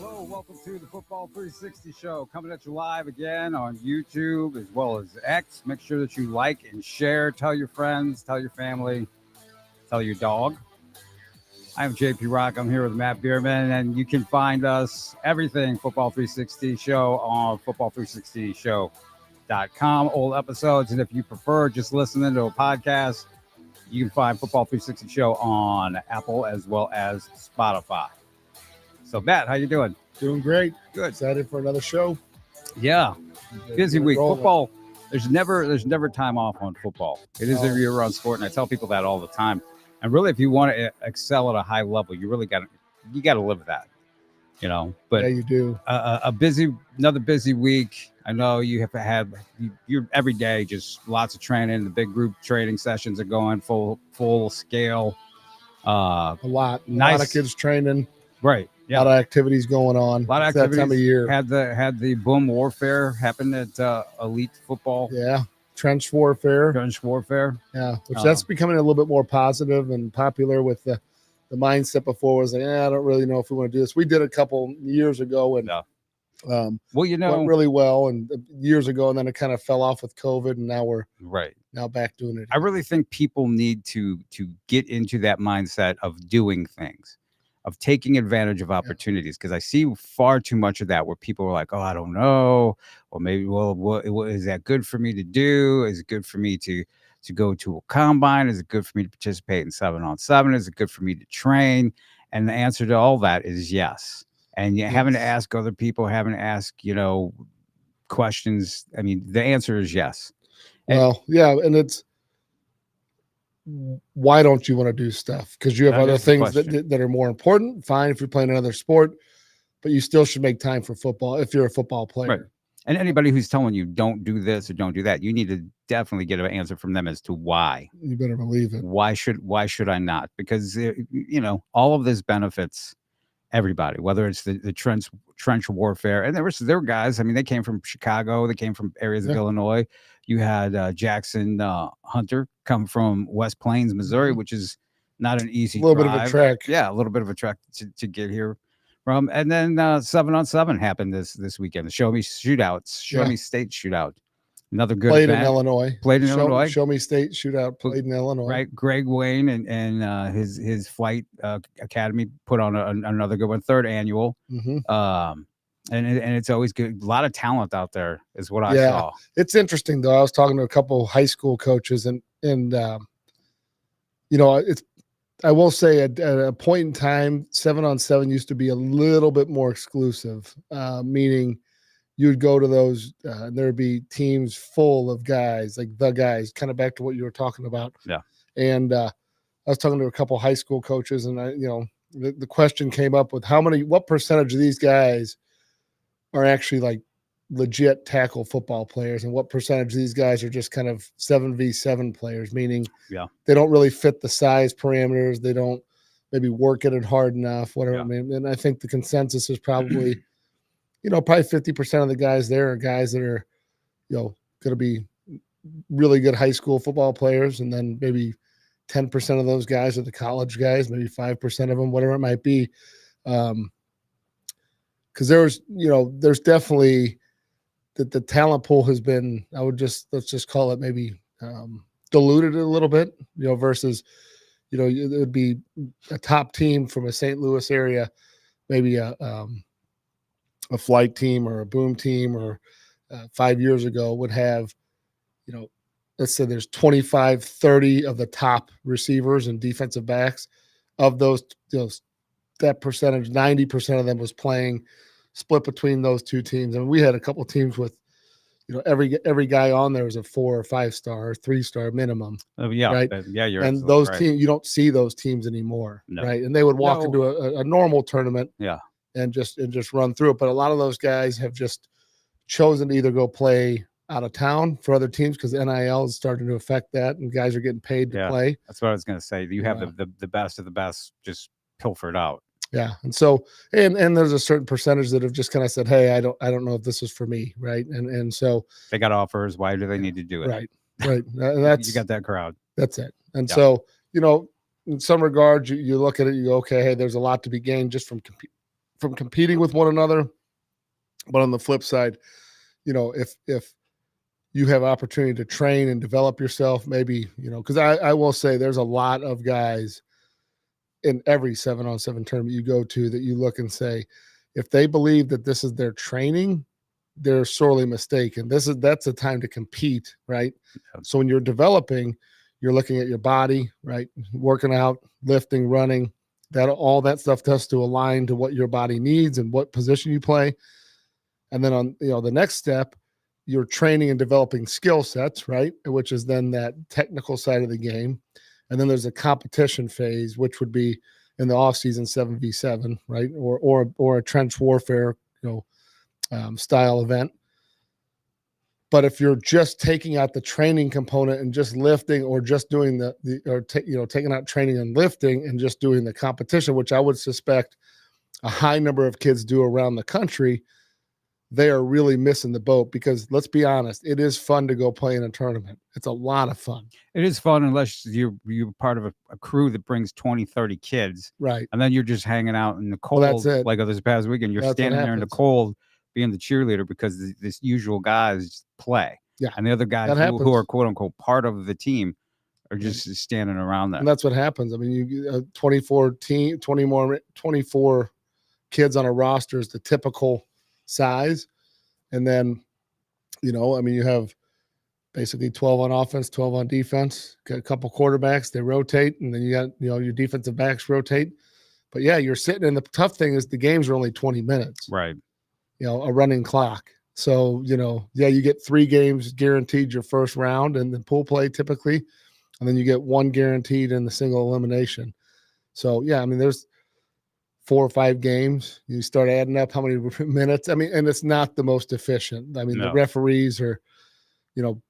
Hello, welcome to the Football 360 show, coming at you live again on YouTube as well as X. Make sure that you like and share, tell your friends, tell your family, tell your dog. I'm JP Rock. I'm here with Matt Bierman, and you can find us everything Football 360 show on football360show.com. Old episodes, and if you prefer just listening to a podcast, you can find Football 360 show on Apple as well as Spotify. So, Matt, how you doing? Doing great. Good. Excited for another show. Yeah. Busy week. Rolling. Football. There's never time off on football. It is a year-round sport, and I tell people that all the time. And really, if you want to excel at a high level, you really got to live that, you know. But yeah, you do. Another busy week. I know you have had you're every day just lots of training. The big group training sessions are going full scale. A lot of kids training. Right. Yeah. A lot of activities going on. A lot of activities. That time of year. Had the boom warfare happen at elite football. Yeah. Trench warfare. Yeah. Which that's becoming a little bit more positive and popular with the mindset before was like, I don't really know if we want to do this. We did a couple years ago and went really well and years ago, and then it kind of fell off with COVID, and now we're now back doing it. I really think people need to get into that mindset of doing things, of taking advantage of opportunities, because I see far too much of that where people are like, oh, I don't know, or maybe, what is that good for me to do? Is it good for me to go to a combine? Is it good for me to participate in 7-on-7? Is it good for me to train? And the answer to all that is yes. And you having to ask other people, having to ask, questions. I mean, the answer is yes. And it's, why don't you want to do stuff? Because you have other things that are more important. Fine if you're playing another sport, but you still should make time for football if you're a football player. Right. And anybody who's telling you don't do this or don't do that, you need to definitely get an answer from them as to why. You better believe it. Why should I not? Because all of this benefits everybody, whether it's the trench warfare. And there were guys, I mean, they came from Chicago, they came from areas of Illinois. You had Jackson Hunter come from West Plains, Missouri, which is not an easy bit of a trek. Yeah, a little bit of a trek to get here from. And then 7-on-7 happened this weekend. The Show Me Shootouts, Show Me State Shootout. Another good played event. In Illinois. Show Me State Shootout played in Illinois. Right. Greg Wayne and his flight academy put on another good one, third annual. And it's always good. A lot of talent out there is what I saw. It's interesting though. I was talking to a couple high school coaches and I will say at a point in time, 7-on-7 used to be a little bit more exclusive, meaning you'd go to those and there'd be teams full of guys, like the guys, kind of back to what you were talking about. Yeah. And I was talking to a couple high school coaches, and the question came up with what percentage of these guys are actually like legit tackle football players, and what percentage of these guys are just kind of 7v7 players, meaning they don't really fit the size parameters. They don't maybe work at it hard enough, whatever. Yeah. I mean, and I think the consensus is probably, probably 50% of the guys there are guys that are, going to be really good high school football players. And then maybe 10% of those guys are the college guys, maybe 5% of them, whatever it might be. Because there's definitely the talent pool has been, let's just call it maybe diluted a little bit, versus, it would be a top team from a St. Louis area, maybe a flight team or a boom team, or 5 years ago would have, let's say there's 25, 30 of the top receivers and defensive backs. Of those, that percentage, 90% of them was playing split between those two teams. I mean, we had a couple of teams with, every guy on there was a 4 or 5 star or 3 star minimum. Oh, yeah. Right. You're and those teams, you don't see those teams anymore. No. Right. And they would walk into a normal tournament. Yeah. And just run through it. But a lot of those guys have just chosen to either go play out of town for other teams because NIL is starting to affect that, and guys are getting paid to play. That's what I was going to say. You have the best of the best just pilfered out. Yeah. And so, and there's a certain percentage that have just kind of said, hey, I don't know if this is for me. Right. And so they got offers. Why do they need to do it? Right. Right. That's, you got that crowd. That's it. And so, in some regards, you look at it, you go, okay, hey, there's a lot to be gained just from from competing with one another. But on the flip side, if you have opportunity to train and develop yourself, maybe, because I will say there's a lot of guys in every 7-on-7 tournament you go to that you look and say, if they believe that this is their training, they're sorely mistaken. That's a time to compete, right? Yeah. So when you're developing, you're looking at your body, right? Working out, lifting, running, all that stuff has to align to what your body needs and what position you play. And then on the next step, you're training and developing skill sets, right? Which is then that technical side of the game. And then there's a competition phase, which would be in the off-season 7v7, right? Or a trench warfare, style event. But if you're just taking out the training component and just lifting, or just doing taking out training and lifting and just doing the competition, which I would suspect a high number of kids do around the country, they are really missing the boat, because let's be honest, it is fun to go play in a tournament. It's a lot of fun. It is fun unless you're part of a crew that brings 20, 30 kids. Right. And then you're just hanging out in the cold. Well, that's it. Like this past weekend, you're standing there in the cold being the cheerleader because this usual guys play. Yeah. And the other guys who are quote unquote part of the team are just standing around that. And that's what happens. I mean, you 24 kids on a roster is the typical size. And then, you have basically 12 on offense, 12 on defense, got a couple quarterbacks, they rotate, and then you got, your defensive backs rotate. But yeah, you're sitting, and the tough thing is the games are only 20 minutes. Right. A running clock. So, you get 3 games guaranteed your first round in the pool play typically, and then you get 1 guaranteed in the single elimination. So, yeah, I mean, there's 4 or 5 games. You start adding up how many minutes. I mean, and it's not the most efficient. I mean, The referees are,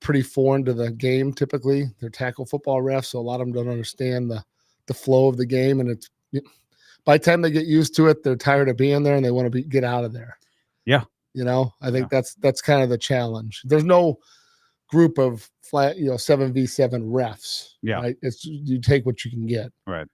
pretty foreign to the game typically. They're tackle football refs, so a lot of them don't understand the flow of the game. And it's by the time they get used to it, they're tired of being there and they want to get out of there. Yeah. I think that's kind of the challenge. There's no group of flat, 7v7 refs. Yeah. Right? It's you take what you can get. Right.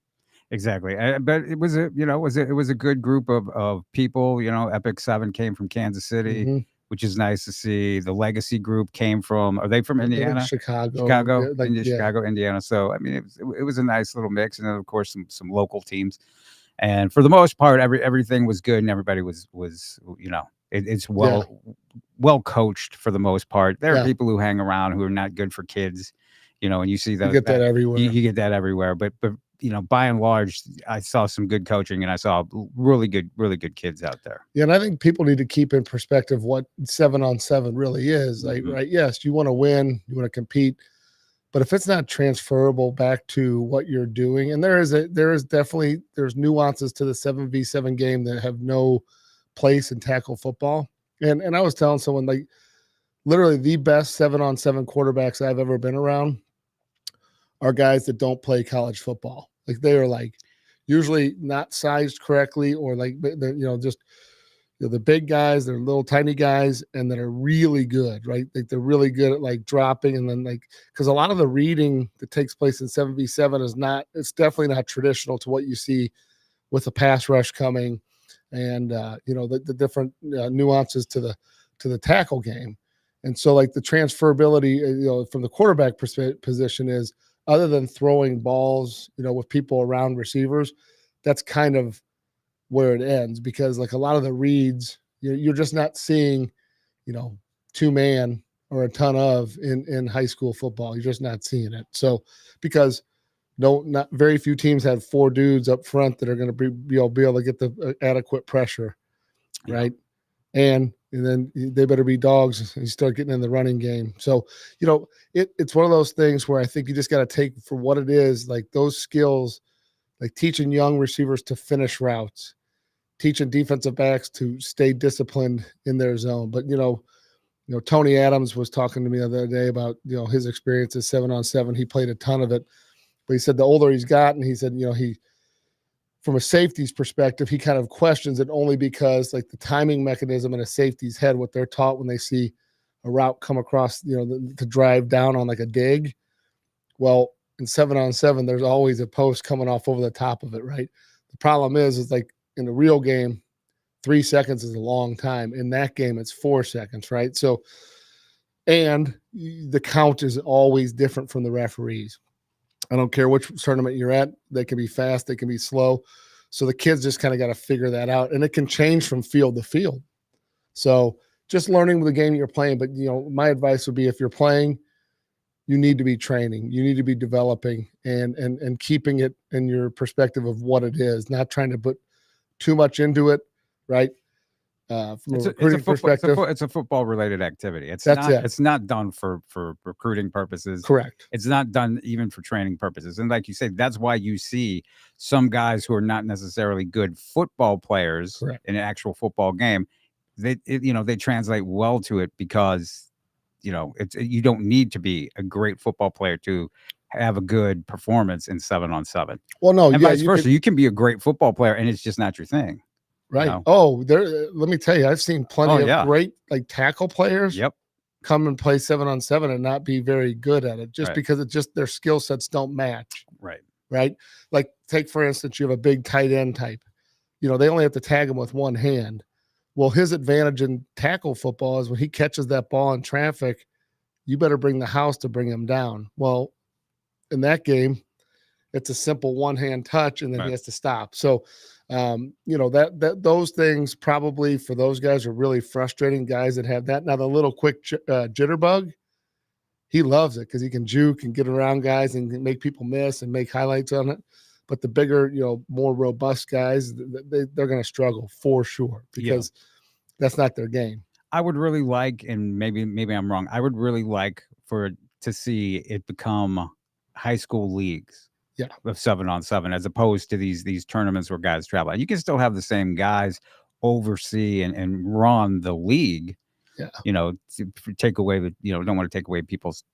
Exactly. But it was a good group of people. Epic 7 came from Kansas City, Mm-hmm. which is nice to see. The Legacy group came from, are they from Indiana? Chicago, Chicago, Indiana. So, I mean, it was a nice little mix. And then, of course, some local teams. And for the most part, everything was good, and everybody was it's well coached for the most part. There are people who hang around who are not good for kids, and you see that. You get that everywhere. You get that everywhere. But by and large, I saw some good coaching, and I saw really good kids out there. Yeah, and I think people need to keep in perspective what 7-on-7 really is. Like, right? Yes, you want to win, you want to compete, but if it's not transferable back to what you're doing, and there's nuances to the 7v7 game that have no place in tackle football. And I was telling someone, like, literally the best 7-on-7 quarterbacks I've ever been around are guys that don't play college football. Like, they are like usually not sized correctly, or like they're just the big guys, they're little tiny guys, and that are really good, right? Like, they're really good at like dropping, and then because a lot of the reading that takes place in 7v7 it's definitely not traditional to what you see with a pass rush coming, and the different nuances to the tackle game. And so, like, the transferability, from the quarterback position is, other than throwing balls, with people around receivers, that's kind of where it ends, because like a lot of the reads, you're just not seeing, 2-man or a ton of in high school football. You're just not seeing it. So, because not very few teams have 4 dudes up front that are going to be able to get the adequate pressure, right? And then they better be dogs and you start getting in the running game. So, it's one of those things where I think you just got to take for what it is, like those skills, like teaching young receivers to finish routes, teaching defensive backs to stay disciplined in their zone. But, Tony Adams was talking to me the other day about, his experience at 7-on-7. He played a ton of it, but he said the older he's gotten, he said, from a safety's perspective, he kind of questions it only because, like, the timing mechanism in a safety's head, what they're taught when they see a route come across, to drive down on like a dig. Well, in 7-on-7, there's always a post coming off over the top of it, right? The problem is like in the real game, 3 seconds is a long time. In that game, it's 4 seconds, right? So, and the count is always different from the referees. I don't care which tournament you're at. They can be fast, they can be slow. So the kids just kind of got to figure that out. And it can change from field to field. So just learning the game you're playing. But, my advice would be if you're playing, you need to be training. You need to be developing and keeping it in your perspective of what it is, not trying to put too much into it, right? From a recruiting perspective, it's a football related activity. It's not done for recruiting purposes. Correct. It's not done even for training purposes. And like you said, that's why you see some guys who are not necessarily good football players in an actual football game. They translate well to it because you don't need to be a great football player to have a good performance in 7-on-7. Well, no, and vice versa. You can be a great football player and it's just not your thing. Right. Oh, let me tell you, I've seen plenty of great tackle players come and play 7-on-7 and not be very good at it just because their skill sets don't match. Right. Like take, for instance, you have a big tight end type, they only have to tag him with one hand. Well, his advantage in tackle football is when he catches that ball in traffic, you better bring the house to bring him down. Well, in that game, it's a simple one-hand touch, and then he has to stop. So, those things probably for those guys are really frustrating. Guys that have that. Now, the little quick jitterbug, he loves it because he can juke and get around guys and make people miss and make highlights on it. But the bigger, more robust guys, they're going to struggle for sure because that's not their game. I would really like, and maybe I'm wrong, I would really like to see it become high school leagues of 7-on-7 as opposed to these tournaments where guys travel. And you can still have the same guys oversee and run the league, to take away don't want to take away people's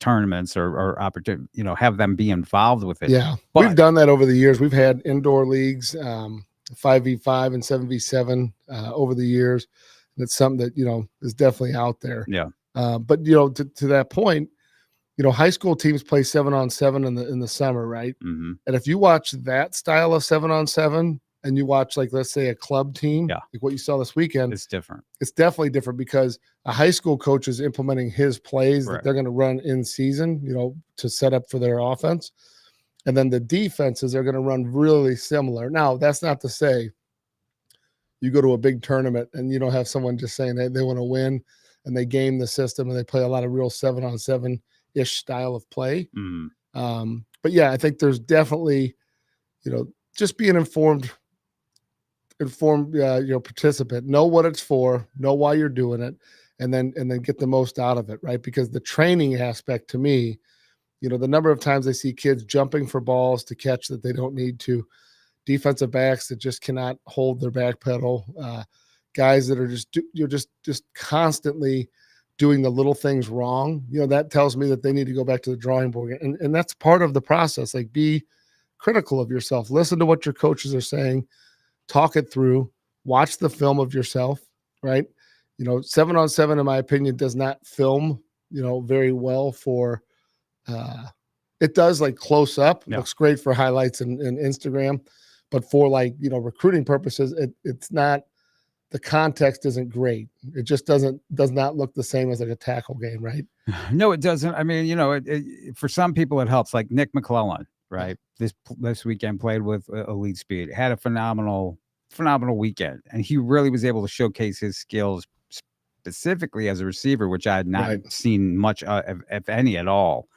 tournaments or opportunity, have them be involved with it. Yeah. But we've done that over the years. We've had indoor leagues, 5v5 and 7v7 over the years. And it's something that, is definitely out there. Yeah. But, to that point, high school teams play 7-on-7 in the summer, right? Mm-hmm. And if you watch that style of 7-on-7 and you watch, let's say a club team, like what you saw this weekend, it's different. It's definitely different because a high school coach is implementing his plays that they're going to run in season, to set up for their offense. And then the defenses are going to run really similar. Now, that's not to say you go to a big tournament and you don't have someone just saying they want to win and they game the system and they play a lot of real 7-on-7-ish style of play. Mm-hmm. But yeah, I think there's definitely, just being informed participant, know what it's for, know why you're doing it, and then get the most out of it, right? Because the training aspect to me, the number of times I see kids jumping for balls to catch that they don't need to, defensive backs that just cannot hold their back pedal, guys that are just constantly doing the little things wrong, that tells me that they need to go back to the drawing board. And that's part of the process. Like, be critical of yourself, listen to what your coaches are saying, talk it through, watch the film of yourself, right? 7-on-7, in my opinion, does not film, very well for, it does like close up, looks great for highlights and Instagram, but for recruiting purposes, it's not, the context isn't great. It just does not look the same as like a tackle game, right? No, it doesn't. I mean, for some people it helps, like Nick McClellan, right? This weekend played with Elite Speed, had a phenomenal weekend, and he really was able to showcase his skills specifically as a receiver, which I had not seen much, if any at all,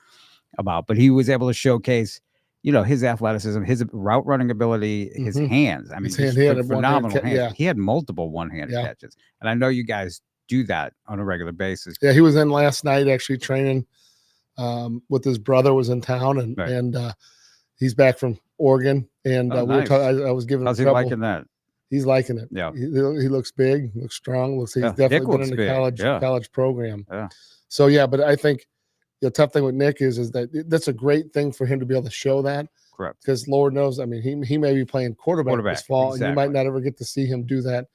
about. But he was able to showcase, his athleticism, his route running ability, his hands. I mean, he had phenomenal hands. Yeah. He had multiple one-handed catches, and I know you guys do that on a regular basis. Yeah, he was in last night actually training with his brother, was in town, and he's back from Oregon, and nice. I was giving him trouble. He liking that? He's liking it. Yeah, he looks big, looks strong. Looks he's definitely been in the college program. Yeah. So yeah, but I think the tough thing with Nick is that that's a great thing for him to be able to show that. Correct. Because Lord knows, I mean, he may be playing quarterback this fall, and you might not ever get to see him do that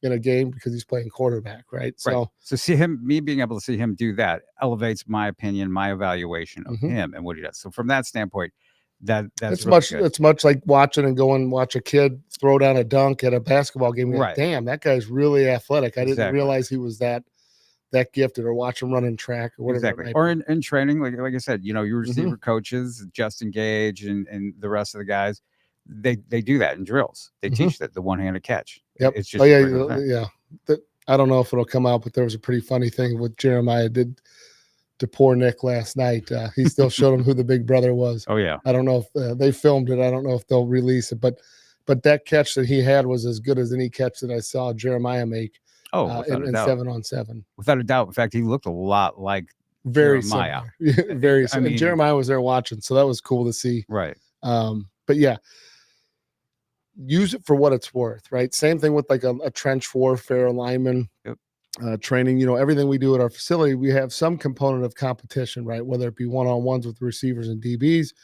in a game because he's playing quarterback, right? So me being able to see him do that elevates my opinion, my evaluation of him and what he does. So from that standpoint, That's It's really much good. it's much like watching and go and watch a kid throw down a dunk at a basketball game. You're like, Right. damn, that guy's really athletic. I didn't Exactly. realize he was that gifted, or watch him run in track or whatever. Exactly. It might Or be. in training, like I said, your Mhm. receiver coaches, Justin Gage and the rest of the guys, they do that in drills. They Mhm. teach that the one-handed catch. Yep. It's Oh just a regular yeah, thing. yeah. That, I don't know if it'll come out, but there was a pretty funny thing what Jeremiah did to poor Nick last night. He still showed him who the big brother was. Oh yeah. I don't know if they filmed it. I don't know if they'll release it, but that catch that he had was as good as any catch that I saw Jeremiah make Oh, without a in doubt. 7-on-7. Without a doubt. In fact, he looked a lot like Very Jeremiah. similar. Very I similar. mean, Jeremiah was there watching, so that was cool to see. right. But yeah, use it for what it's worth, right? Same thing with like a trench warfare lineman. Yep. Training, everything we do at our facility, we have some component of competition, right? Whether it be one-on-ones with receivers and DBs,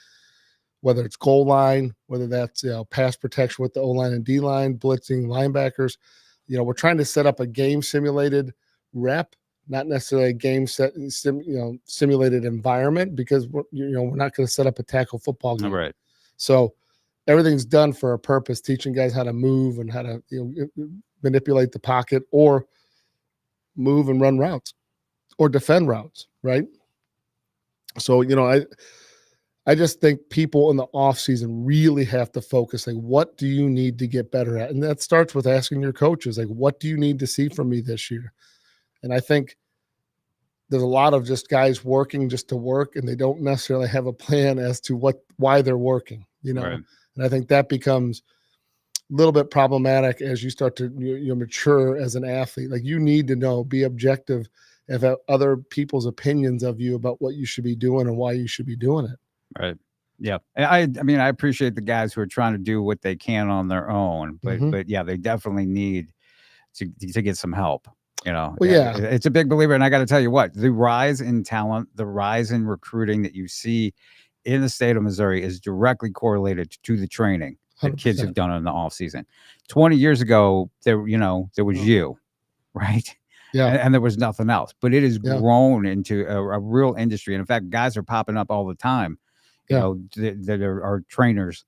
whether it's goal line, whether that's pass protection with the O line and D line, blitzing linebackers. We're trying to set up a game simulated rep, not necessarily a game simulated environment, because we're not going to set up a tackle football game. Right. So everything's done for a purpose, teaching guys how to move and how to manipulate the pocket, or move and run routes, or defend routes, right? So, I just think people in the off season really have to focus. Like, what do you need to get better at? And that starts with asking your coaches, like, what do you need to see from me this year? And I think there's a lot of just guys working just to work, and they don't necessarily have a plan as to why they're working, Right. And I think that becomes a little bit problematic as you start to mature as an athlete. Like, you need to be objective of other people's opinions of you about what you should be doing and why you should be doing it. Right. Yeah. I mean, I appreciate the guys who are trying to do what they can on their own, but yeah, they definitely need to get some help. Well, yeah. It's a big believer. And I got to tell you what, the rise in talent, the rise in recruiting that you see in the state of Missouri is directly correlated to the training that kids 100%. have done in the off season. 20 years ago, there was you, right? Yeah. And there was nothing else, but it has grown into a real industry. And in fact, guys are popping up all the time, that are trainers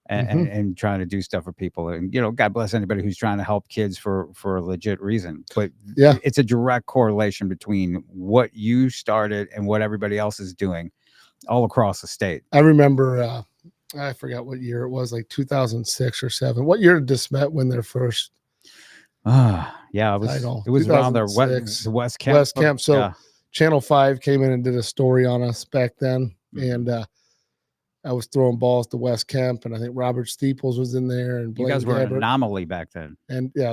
and trying to do stuff for people. And, God bless anybody who's trying to help kids for a legit reason. But yeah, it's a direct correlation between what you started and what everybody else is doing all across the state. I remember, I forgot what year it was, like 2006 or 7. What year did DeSmet win their first? Yeah, it was around there. The West Kemp. West Kemp. So Channel 5 came in and did a story on us back then. And I was throwing balls to West Kemp, and I think Robert Steeples was in there. And you guys were an anomaly back then. And yeah,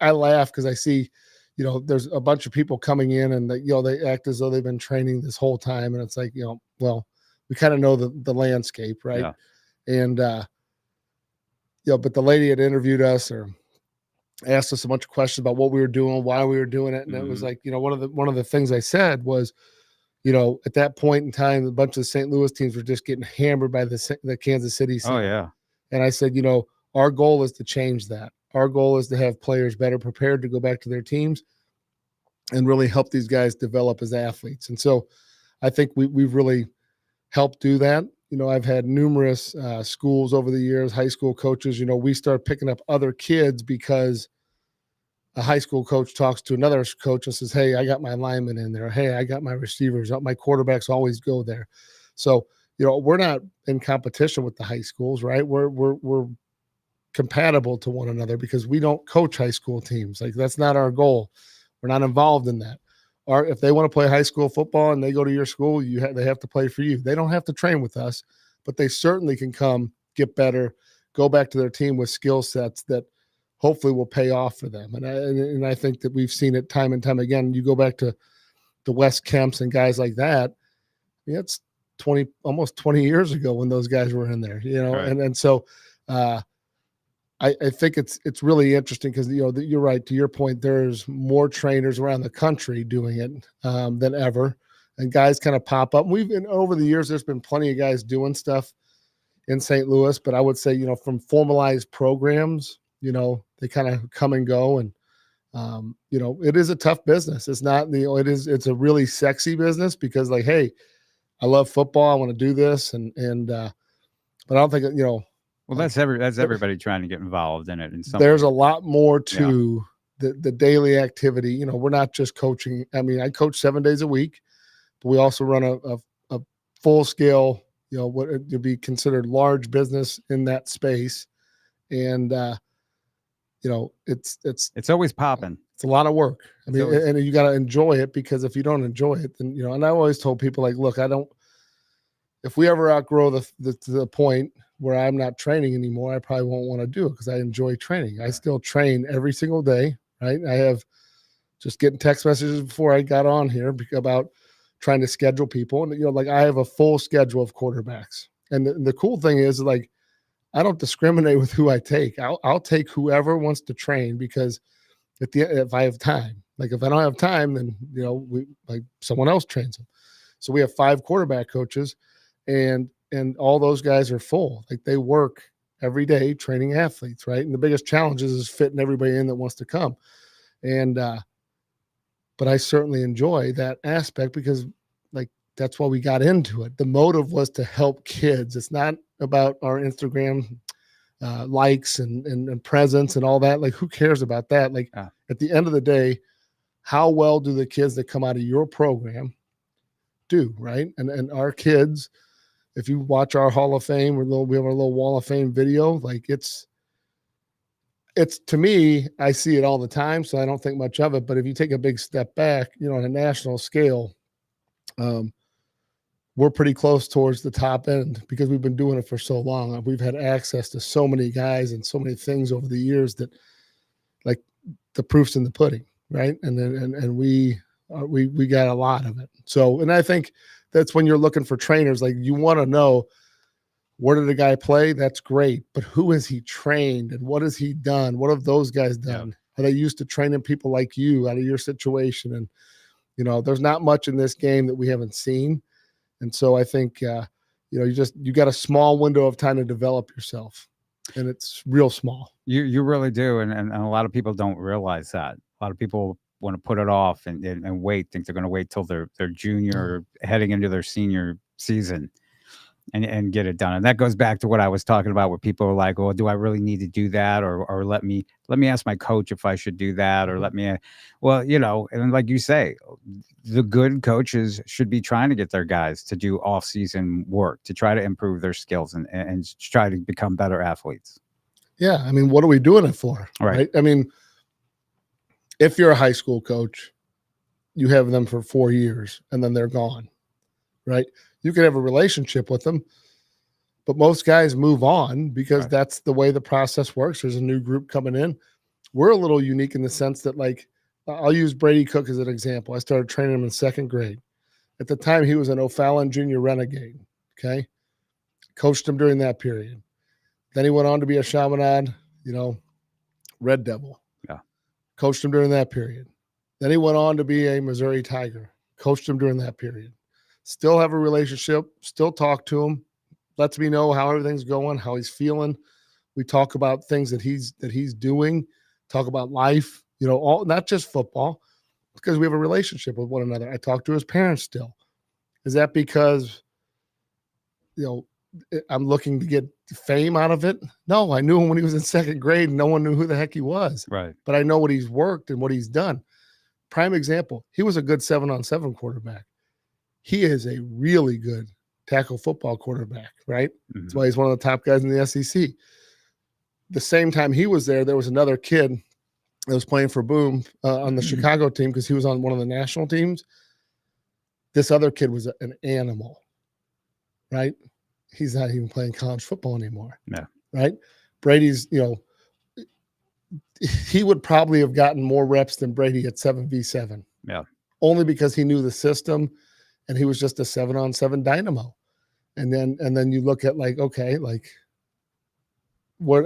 I laugh because I see, there's a bunch of people coming in, and they act as though they've been training this whole time. And it's like, well, we kind of know the landscape, right? Yeah. And but the lady had interviewed us or asked us a bunch of questions about what we were doing, why we were doing it. And it was like, one of the things I said was, at that point in time, a bunch of the St. Louis teams were just getting hammered by the Kansas City team. Oh yeah. And I said, our goal is to change that. Our goal is to have players better prepared to go back to their teams and really help these guys develop as athletes. And so I think we've really helped do that. I've had numerous schools over the years, high school coaches, we start picking up other kids because a high school coach talks to another coach and says, hey, I got my linemen in there. Hey, I got my receivers. My quarterbacks always go there. So, we're not in competition with the high schools, right? We're compatible to one another because we don't coach high school teams. Like, that's not our goal. We're not involved in that. Or if they want to play high school football and they go to your school, they have to play for you. They don't have to train with us, but they certainly can come, get better, go back to their team with skill sets that hopefully will pay off for them. And I think that we've seen it time and time again. You go back to the West Kemps and guys like that. It's almost 20 years ago when those guys were in there, Right. And so I think it's really interesting because, you're right. To your point, there's more trainers around the country doing it than ever. And guys kind of pop up. Over the years, there's been plenty of guys doing stuff in St. Louis, but I would say, from formalized programs, they kind of come and go. And, it is a tough business. It's not, it's a really sexy business because, like, hey, I love football. I want to do this. But I don't think, Well, that's everybody trying to get involved in it in some there's way. a lot more to the daily activity. We're not just coaching. I mean, I coach 7 days a week, but we also run a full scale, what would be considered large business in that space. And, It's always popping. it's a lot of work. I mean, always, and you got to enjoy it, because if you don't enjoy it, then, and I always told people, like, look, if we ever outgrow the point where I'm not training anymore, I probably won't want to do it, because I enjoy training. I still train every single day, right? I have just getting text messages before I got on here about trying to schedule people. And, like, I have a full schedule of quarterbacks. And the cool thing is, like, I don't discriminate with who I take. I'll take whoever wants to train, because if I have time, like, if I don't have time, then, someone else trains them. So we have 5 quarterback coaches, and all those guys are full. Like, they work every day training athletes, right? And the biggest challenge is fitting everybody in that wants to come. And, but I certainly enjoy that aspect, because, like, that's why we got into it. The motive was to help kids. It's not about our Instagram likes and presence and all that. Like, who cares about that? Like, at the end of the day, how well do the kids that come out of your program do, right? And our kids, if you watch our Hall of Fame, we have our little Wall of Fame video, like, it's to me, I see it all the time, so I don't think much of it. But if you take a big step back, on a national scale, we're pretty close towards the top end, because we've been doing it for so long. We've had access to so many guys and so many things over the years that, like, the proof's in the pudding, right? And we got a lot of it. So, and I think that's when you're looking for trainers, like, you want to know, where did the guy play? That's great. But who has he trained, and what has he done? What have those guys done? Are they used to training people like you out of your situation? And, there's not much in this game that we haven't seen. And so I think, you got a small window of time to develop yourself, and it's real small. You really do. And a lot of people don't realize that. A lot of people want to put it off and wait, think they're going to wait till they're junior or heading into their senior season and get it done. And that goes back to what I was talking about, where people are like, well, do I really need to do that? Or let me ask my coach if I should do that, or and like you say, the good coaches should be trying to get their guys to do off-season work to try to improve their skills and try to become better athletes. Yeah. I mean, what are we doing it for? Right. I mean, if you're a high school coach, you have them for 4 years and then they're gone, right? You can have a relationship with them, but most guys move on, because that's the way the process works. There's a new group coming in. We're a little unique in the sense that, like, I'll use Brady Cook as an example. I started training him in 2nd grade. At the time, he was an O'Fallon Junior Renegade. Okay. Coached him during that period. Then he went on to be a Chaminade, Red Devil. Yeah. Coached him during that period. Then he went on to be a Missouri Tiger. Coached him during that period. Still have a relationship, still talk to him, lets me know how everything's going, how he's feeling. We talk about things that he's doing, talk about life, all, not just football, because we have a relationship with one another. I talk to his parents still. Is that because, I'm looking to get fame out of it? No, I knew him when he was in 2nd grade and no one knew who the heck he was. Right. But I know what he's worked and what he's done. Prime example, he was a good 7-on-7 quarterback. He is a really good tackle football quarterback, right? Mm-hmm. That's why he's one of the top guys in the SEC. The same time he was there was another kid that was playing for Boom on the Chicago team, because he was on one of the national teams. This other kid was an animal, right? He's not even playing college football anymore. Yeah. Right? Brady's, he would probably have gotten more reps than Brady at 7v7. Yeah. Only because he knew the system. And he was just a 7-on-7 dynamo. And then you look at, like, okay, like,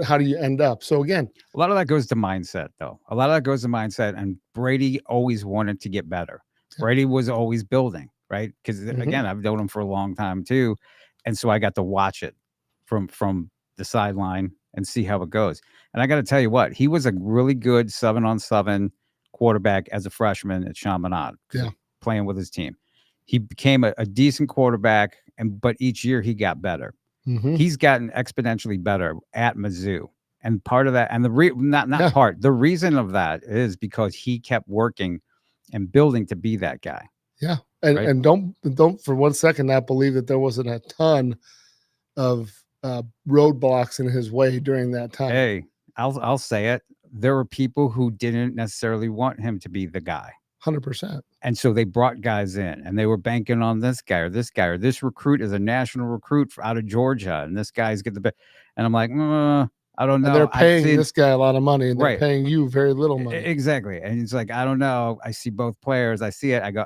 how do you end up? So again, a lot of that goes to mindset, though. A lot of that goes to mindset. And Brady always wanted to get better. Yeah. Brady was always building, right? Because again, I've known him for a long time too. And so I got to watch it from the sideline and see how it goes. And I got to tell you what, he was a really good 7-on-7 quarterback as a freshman at Chaminade, playing with his team. He became a decent quarterback, but each year he got better. Mhm. He's gotten exponentially better at Mizzou. And part of that, and not Yeah. part, the reason of that is because he kept working and building to be that guy. Yeah. And Right. and don't for 1 second not believe that there wasn't a ton of roadblocks in his way during that time. Hey, I'll say it. There were people who didn't necessarily want him to be the guy. 100%. And so they brought guys in and they were banking on this guy or this guy, or this recruit is a national recruit out of Georgia. And this guy's get the best. And I'm like, I don't know. And they're paying I've seen, this guy a lot of money, and they're Right. paying you very little money. Exactly. And it's like, I don't know. I see both players. I see it. I go,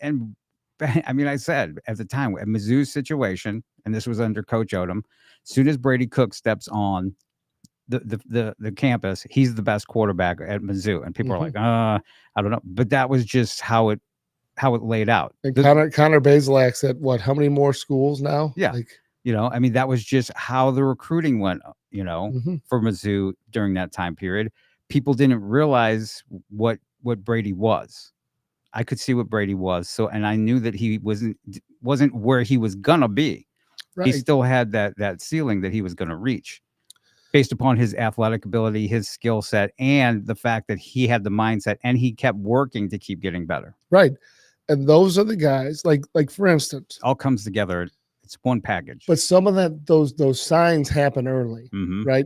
and I mean, I said at the time, at Mizzou's situation, and this was under Coach Odom, as soon as Brady Cook steps on the campus, he's the best quarterback at Mizzou. And people are like, I don't know. But that was just how it laid out. And Connor Bazelak's at what? How many more schools now? Yeah. Like, I mean, that was just how the recruiting went, mhm. for Mizzou during that time period. People didn't realize what Brady was. I could see what Brady was. So, and I knew that he wasn't where he was gonna be. Right. He still had that ceiling that he was gonna reach based upon his athletic ability, his skill set, and the fact that he had the mindset and he kept working to keep getting better. Right. And those are the guys, like for instance, All comes together. It's one package. but some of those signs happen early, Mhm. right?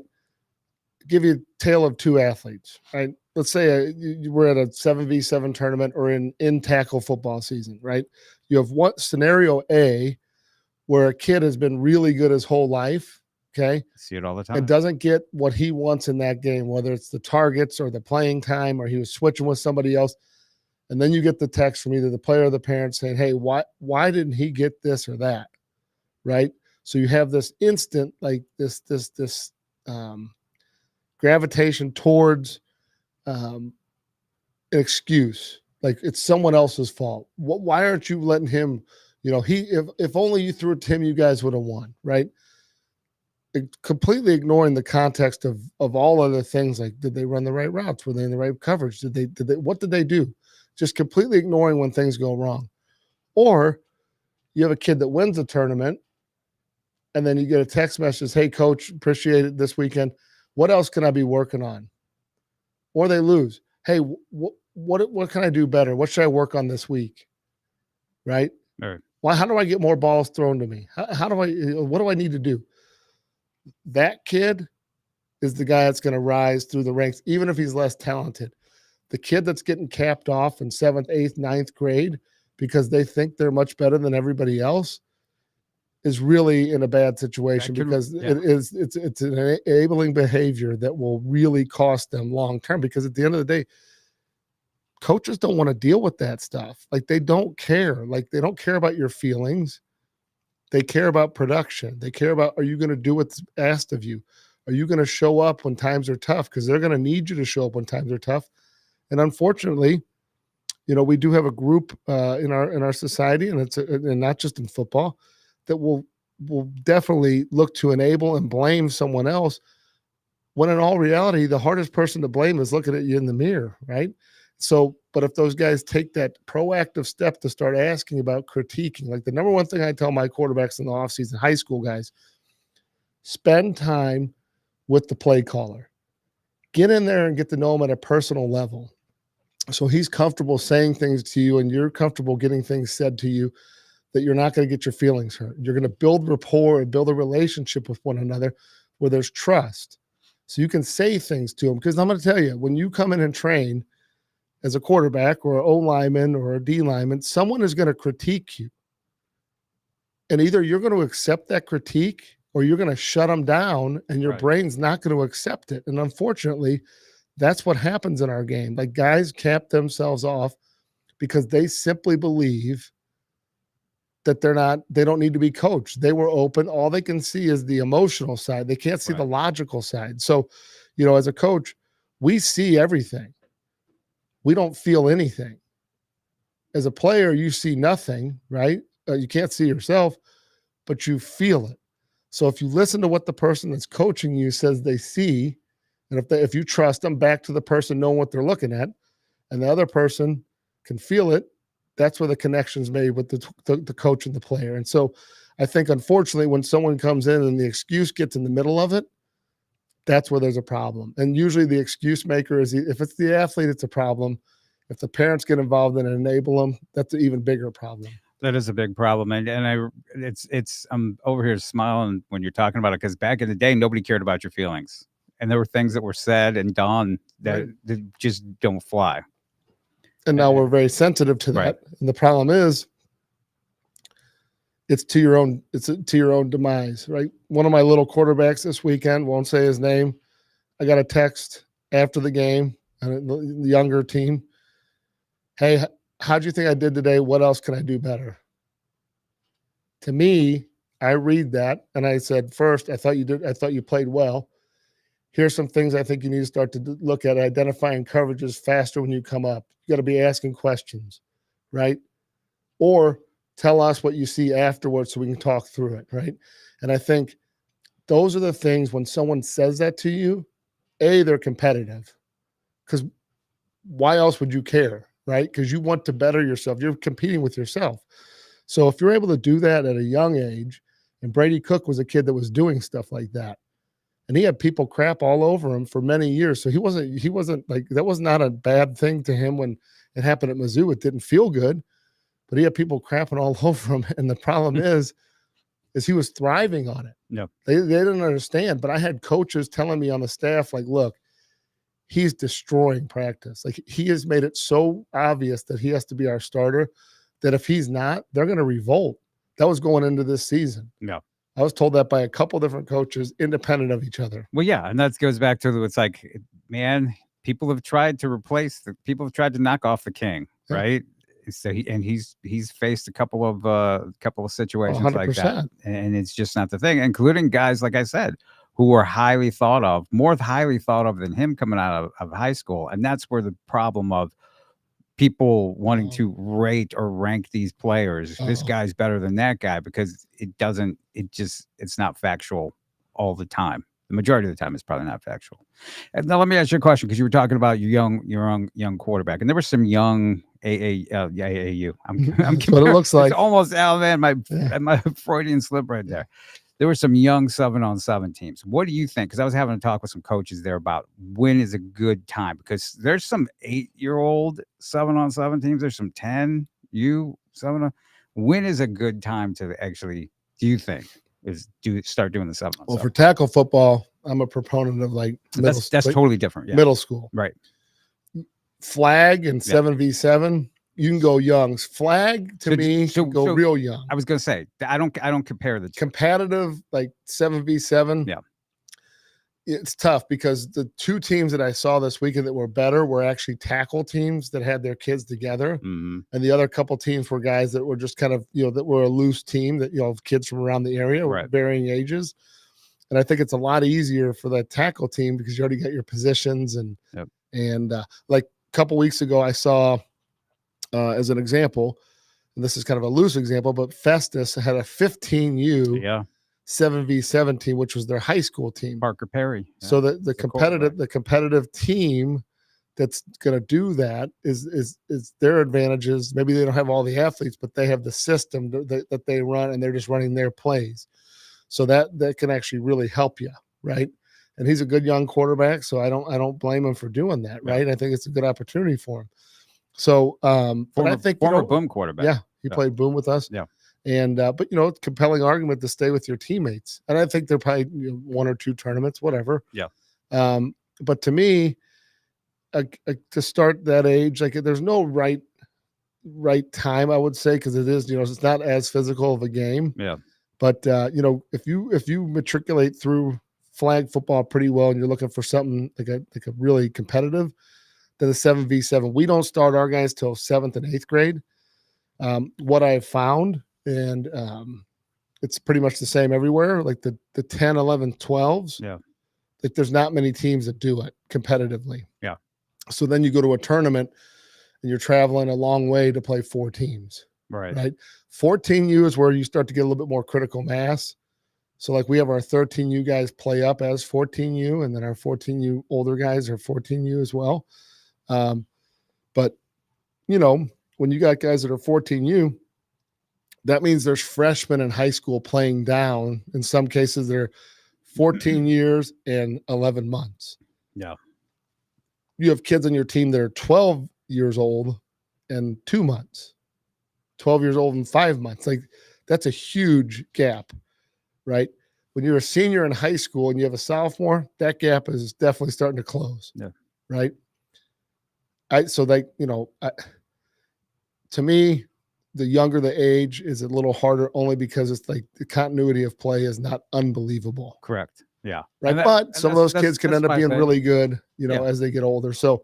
Give you a tale of two athletes, right? Let's say we're at a 7v7 tournament or in tackle football season, right? You have one scenario A where a kid has been really good his whole life, okay, See it all the time. and doesn't get what he wants in that game, whether it's the targets or the playing time or he was switching with somebody else. And then you get the text from either the player or the parent saying, hey, why didn't he get this or that? Right. So you have this instant, like this gravitation towards an excuse, like it's someone else's fault. Why aren't you letting him? If only you threw it to him, you guys would have won, right? Completely ignoring the context of all other things, like did they run the right routes? Were they in the right coverage? Did they what did they do? Just completely ignoring when things go wrong. Or you have a kid that wins a tournament and then you get a text message, hey, coach, appreciate it this weekend. What else can I be working on? Or they lose. Hey, what can I do better? What should I work on this week? Right? Right. How do I get more balls thrown to me? What do I need to do? That kid is the guy that's going to rise through the ranks, even if he's less talented. The kid that's getting capped off in 7th, 8th, 9th grade because they think they're much better than everybody else is really in a bad situation because it's an enabling behavior that will really cost them long term, because at the end of the day, coaches don't want to deal with that stuff. Like they don't care. Like they don't care about your feelings. They care about production. They care about, are you going to do what's asked of you? Are you going to show up when times are tough? Because they're going to need you to show up when times are tough. And unfortunately, we do have a group in our society, and and not just in football, that will definitely look to enable and blame someone else, when in all reality, the hardest person to blame is looking at you in the mirror, right? So, but if those guys take that proactive step to start asking about critiquing, like the number one thing I tell my quarterbacks in the offseason, high school guys, spend time with the play caller. Get in there and get to know him at a personal level. So he's comfortable saying things to you and you're comfortable getting things said to you that you're not going to get your feelings hurt. You're going to build rapport and build a relationship with one another where there's trust. So you can say things to him. Because I'm going to tell you, when you come in and train as a quarterback or an O lineman or a D lineman, someone is going to critique you. And either you're going to accept that critique or you're going to shut them down, and your brain's not going to accept it. And unfortunately, that's what happens in our game. Like guys cap themselves off because they simply believe that they don't need to be coached. They were open. All they can see is the emotional side. They can't see the logical side. So, as a coach, we see everything. We don't feel anything. As a player, you see nothing, right? You can't see yourself, but you feel it. So if you listen to what the person that's coaching you says they see, and if you trust them, back to the person knowing what they're looking at, and the other person can feel it, that's where the connection's made with the coach and the player. And so I think, unfortunately, when someone comes in and the excuse gets in the middle of it, that's where there's a problem. And usually the excuse maker is, if it's the athlete, it's a problem. If the parents get involved and enable them, that's an even bigger problem. That is a big problem, and I'm over here smiling when you're talking about it, because back in the day, nobody cared about your feelings, and there were things that were said and done that just don't fly. And now we're very sensitive to that. Right. And the problem is, it's to your own demise, right? One of my little quarterbacks this weekend, won't say his name, I got a text after the game, and the younger team, hey, how'd you think I did today? What else can I do better? To me, I read that and I said, first, I thought you played well. Here's some things I think you need to start to look at: identifying coverages faster when you come up. You got to be asking questions, right? Or tell us what you see afterwards so we can talk through it, right? And I think those are the things, when someone says that to you, they're competitive, because why else would you care, right? Because you want to better yourself. You're competing with yourself. So if you're able to do that at a young age, and Brady Cook was a kid that was doing stuff like that, and he had people crap all over him for many years. So he wasn't like, that was not a bad thing to him when it happened at Mizzou. It didn't feel good, but he had people crapping all over him. And the problem is he was thriving on it. No, they didn't understand. But I had coaches telling me on the staff, like, look, he's destroying practice. Like, he has made it so obvious that he has to be our starter, that if he's not, they're going to revolt. That was going into this season. no. I was told that by a couple different coaches, independent of each other. Well, yeah, and that goes back to, it's like, man, people have tried to knock off the king, right? So he's faced a couple of situations 100%. like that, and it's just not the thing. Including guys, like I said, who were more highly thought of than him coming out of high school, and that's where the problem of people wanting to rate or rank these players. This guy's better than that guy, because it's not factual all the time. The majority of the time, it's probably not factual. And now let me ask you a question, because you were talking about your young quarterback, and there were some young AAU. That's what it looks like. It's almost my Freudian slip right there. There were some young 7-on-7 teams. What do you think? Because I was having a talk with some coaches there about when is a good time, because there's some 8-year-old 7-on-7 teams. There's some 10U 7-on. When is a good time to actually, do you think, start doing the 7-on-7? Well, for tackle football, I'm a proponent of that's totally different. Yeah. Middle school, right? Flag and 7v7. You can go youngs. Flag to me, go real young. I was gonna say, I don't compare the two. Competitive, like 7v7. Yeah, it's tough, because the two teams that I saw this weekend that were better were actually tackle teams that had their kids together, and the other couple teams were guys that were just kind of, that were a loose team that, kids from around the area, with varying ages. And I think it's a lot easier for that tackle team, because you already got your positions and like a couple weeks ago, I saw. As an example, and this is kind of a loose example, but Festus had a 15U 7v7 team, which was their high school team. Parker Perry. Yeah. So the competitive team that's going to do that is their advantages. Maybe they don't have all the athletes, but they have the system that they run, and they're just running their plays. So that can actually really help you, right? And he's a good young quarterback, so I don't blame him for doing that, right? I think it's a good opportunity for him. So, but I think former Boom quarterback. Yeah, he played Boom with us. Yeah, and but compelling argument to stay with your teammates, and I think they're probably 1 or 2 tournaments, whatever. Yeah. But to me, to start that age, like, there's no right time, I would say, because it is, it's not as physical of a game. Yeah. But if you matriculate through flag football pretty well, and you're looking for something like a really competitive, than the 7v7. We don't start our guys till 7th and 8th grade. What I've found, and it's pretty much the same everywhere, like the 10, 11, 12s. Yeah. Like, there's not many teams that do it competitively. Yeah. So then you go to a tournament and you're traveling a long way to play 4 teams. Right. 14U is where you start to get a little bit more critical mass. So, like, we have our 13U guys play up as 14U, and then our 14U older guys are 14U as well. But when you got guys that are 14U, that means there's freshmen in high school playing down. In some cases, they're 14 years and 11 months. Yeah. You have kids on your team that are 12 years old and 2 months, 12 years old and 5 months. Like, that's a huge gap, right? When you're a senior in high school and you have a sophomore, that gap is definitely starting to close. Yeah. Right. So like, to me, the younger the age is a little harder only because it's like the continuity of play is not unbelievable. Correct. Yeah. Right. And But some of those kids can that's end up my being thing. really good, Yeah. as they get older. So,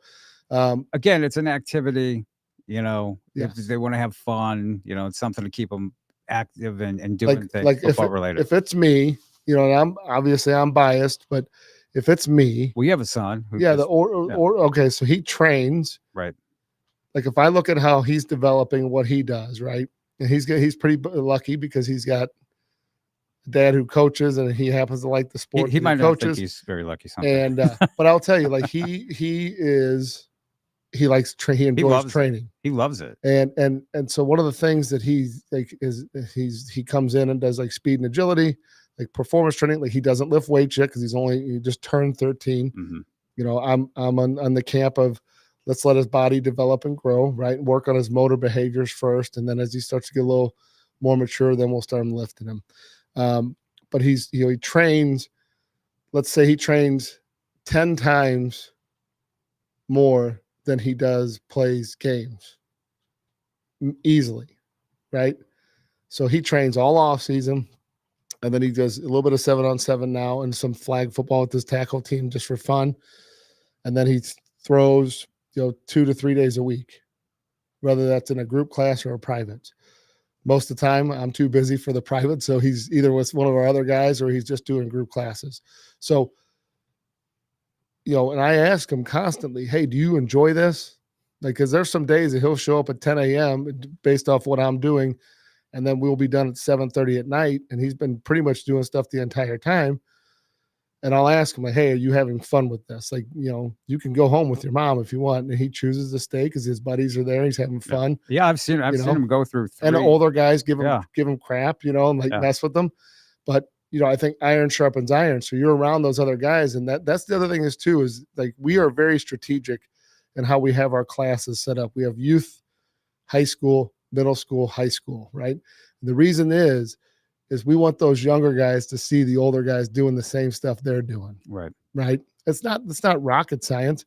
Again, it's an activity, if Yes. they want to have fun, it's something to keep them active and doing things like football related. if it's me, and I'm biased, but if it's me, We have a son. Who yeah, just- okay, so he trains. right. Like if I look at how he's developing what he does, right, and he's pretty lucky because he's got a dad who coaches and he happens to like the sport. He that might not think coaches. he's very lucky. Something. And but I'll tell you, like he likes he enjoys loves it. training. He loves it. And so one of the things that he's like is he comes in and does like speed and agility, like performance training. Like he doesn't lift weights yet because he just turned 13. Mhm. I'm on the camp of let's let his body develop and grow, right? And work on his motor behaviors first, and then as he starts to get a little more mature, then we'll start lifting him. But he trains. Let's say he trains 10 times more than he plays games easily, right? So he trains all off season, and then he does a little bit of 7-on-7 now and some flag football with his tackle team just for fun. And then he throws, 2 to 3 days a week, whether that's in a group class or a private. Most of the time I'm too busy for the private. So he's either with one of our other guys or he's just doing group classes. So, and I ask him constantly, hey, do you enjoy this? Like, because there's some days that he'll show up at 10 a.m. based off what I'm doing, and then we'll be done at 7:30 at night. And he's been pretty much doing stuff the entire time. And I'll ask him, like, hey, are you having fun with this? Like, you can go home with your mom if you want. And he chooses to stay because his buddies are there. He's having fun. Yeah, I've seen him go through 3. And the older guys give him crap, and like mess with them. But I think iron sharpens iron. So you're around those other guys. And that's the other thing is like we are very strategic in how we have our classes set up. We have youth, high school, middle school, high school, right? And the reason is we want those younger guys to see the older guys doing the same stuff they're doing. Right. It's not rocket science,